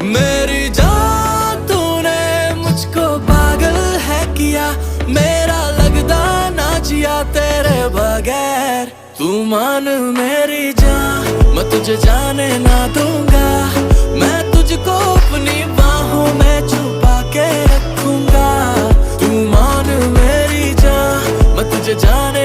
मेरी जान तूने मुझको पागल है किया, मेरा लगदा ना जिया तेरे बगैर। तू मान मेरी जान, मैं तुझे जाने ना दूंगा, मैं तुझको अपनी बाहों में छुपा के रखूंगा। तू मान मेरी जान, मैं तुझे जाने